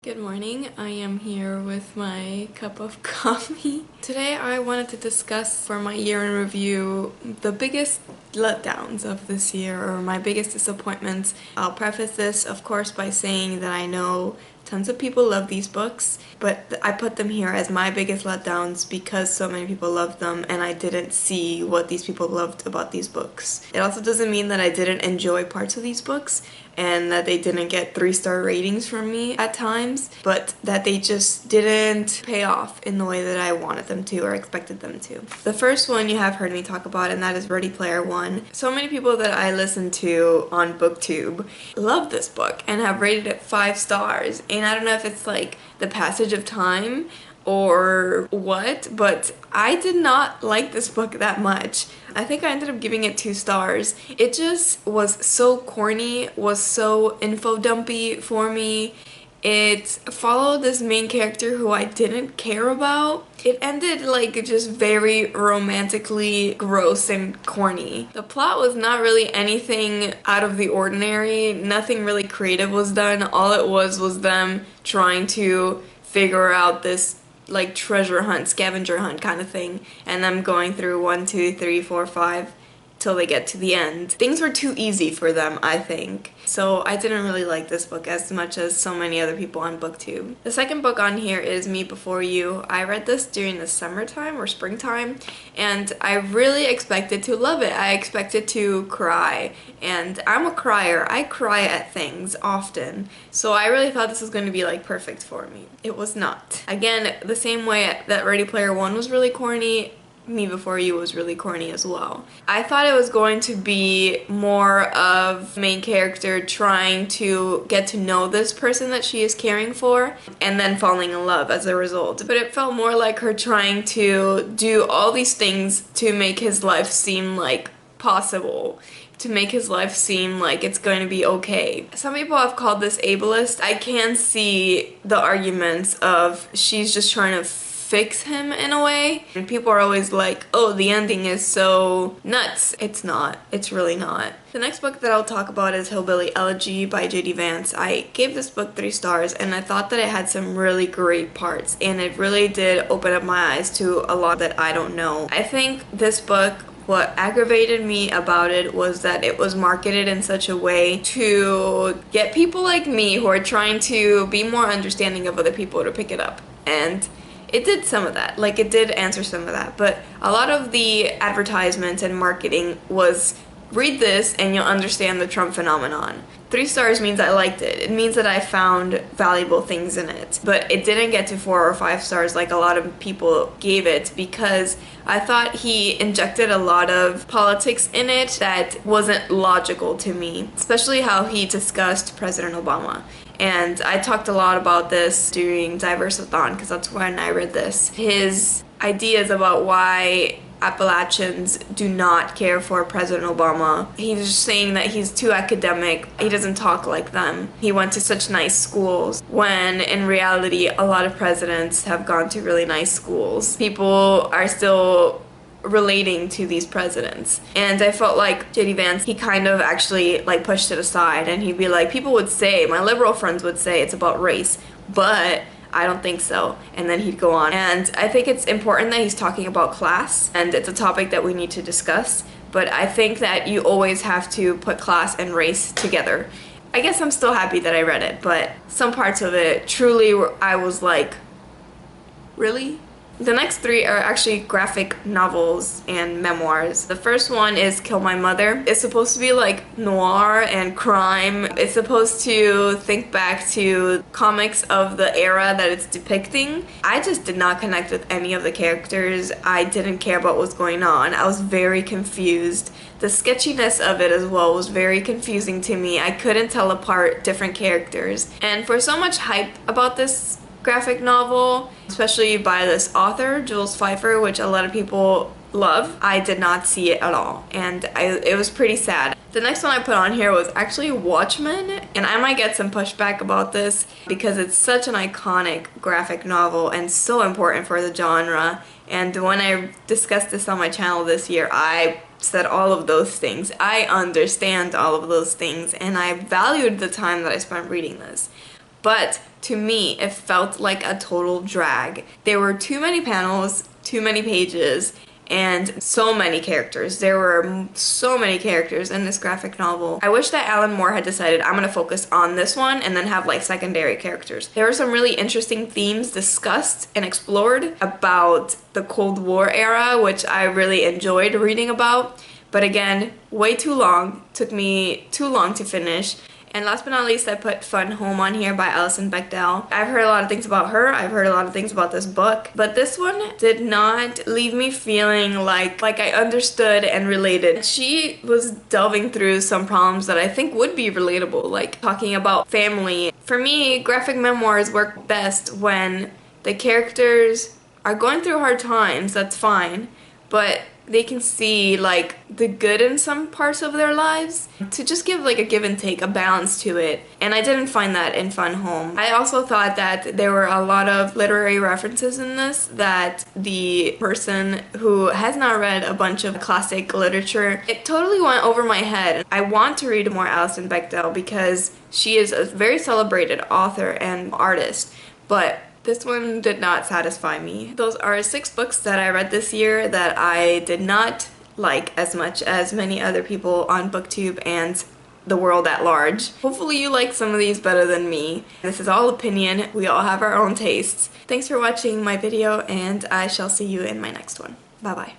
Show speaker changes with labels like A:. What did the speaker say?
A: Good morning, I am here with my cup of coffee. Today I wanted to discuss for my year in review the biggest letdowns of this year, or my biggest disappointments. I'll preface this of course by saying that I know tons of people love these books, but I put them here as my biggest letdowns because so many people loved them and I didn't see what these people loved about these books. It also doesn't mean that I didn't enjoy parts of these books and that they didn't get 3-star ratings from me at times, but that they just didn't pay off in the way that I wanted them to or expected them to. The first one you have heard me talk about, and that is Ready Player One. So many people that I listen to on BookTube love this book and have rated it 5 stars, and I don't know if it's like the passage of time or what, but I did not like this book that much. I think I ended up giving it 2 stars. It just was so corny, was so info dumpy for me. It followed this main character who I didn't care about. It ended like just very romantically gross and corny. The plot was not really anything out of the ordinary. Nothing really creative was done. All it was them trying to figure out this like treasure hunt, scavenger hunt kind of thing, and them going through 1, 2, 3, 4, 5 till they get to the end. Things were too easy for them, I think. So I didn't really like this book as much as so many other people on BookTube. The second book on here is Me Before You. I read this during the summertime or springtime, and I really expected to love it. I expected to cry, and I'm a crier. I cry at things often, so I really thought this was going to be like perfect for me. It was not. Again, the same way that Ready Player One was really corny, Me Before You was really corny as well. I thought it was going to be more of main character trying to get to know this person that she is caring for and then falling in love as a result. But it felt more like her trying to do all these things to make his life seem like possible, to make his life seem like it's going to be okay. Some people have called this ableist. I can see the arguments of she's just trying to fix him in a way, and people are always like, oh, the ending is so nuts. It's not. It's really not. The next book that I'll talk about is Hillbilly Elegy by J.D. Vance. I gave this book 3 stars, and I thought that it had some really great parts, and it really did open up my eyes to a lot that I don't know. I think this book, what aggravated me about it was that it was marketed in such a way to get people like me who are trying to be more understanding of other people to pick it up. And it did some of that, like it did answer some of that, but a lot of the advertisements and marketing was read this and you'll understand the Trump phenomenon. 3 stars means I liked it. It means that I found valuable things in it, but it didn't get to 4 or 5 stars like a lot of people gave it because I thought he injected a lot of politics in it that wasn't logical to me, especially how he discussed President Obama. And I talked a lot about this during Diversathon because that's when I read this. His ideas about why Appalachians do not care for President Obama. He was just saying that he's too academic, he doesn't talk like them. He went to such nice schools, when in reality a lot of presidents have gone to really nice schools. People are still relating to these presidents, and I felt like J.D. Vance, he kind of actually like pushed it aside, and he'd be like, people would say, my liberal friends would say it's about race, but I don't think so. And then he'd go on. And I think it's important that he's talking about class, and it's a topic that we need to discuss, but I think that you always have to put class and race together. I guess I'm still happy that I read it, but some parts of it truly I was like, really? The next 3 are actually graphic novels and memoirs. The first one is Kill My Mother. It's supposed to be like noir and crime. It's supposed to think back to comics of the era that it's depicting. I just did not connect with any of the characters. I didn't care about what's going on. I was very confused. The sketchiness of it as well was very confusing to me. I couldn't tell apart different characters. And for so much hype about this graphic novel, especially by this author, Jules Feiffer, which a lot of people love, I did not see it at all, and it was pretty sad. The next one I put on here was actually Watchmen, and I might get some pushback about this because it's such an iconic graphic novel and so important for the genre, and when I discussed this on my channel this year, I said all of those things. I understand all of those things, and I valued the time that I spent reading this. but to me it felt like a total drag. There were too many panels, too many pages, and so many characters. There were so many characters in this graphic novel. I wish that Alan Moore had decided I'm gonna focus on this one and then have like secondary characters. There were some really interesting themes discussed and explored about the Cold War era, which I really enjoyed reading about. But again, way too long. Took me too long to finish. And last but not least, I put Fun Home on here by Alison Bechdel. I've heard a lot of things about her. I've heard a lot of things about this book. But this one did not leave me feeling like I understood and related. She was delving through some problems that I think would be relatable, like talking about family. For me, graphic memoirs work best when the characters are going through hard times, that's fine, but they can see like the good in some parts of their lives, to just give like a give and take, a balance to it. And I didn't find that in Fun Home. I also thought that there were a lot of literary references in this that the person who has not read a bunch of classic literature, it totally went over my head. I want to read more Alison Bechdel because she is a very celebrated author and artist, but this one did not satisfy me. Those are 6 books that I read this year that I did not like as much as many other people on BookTube and the world at large. Hopefully you like some of these better than me. This is all opinion. We all have our own tastes. Thanks for watching my video, and I shall see you in my next one. Bye bye.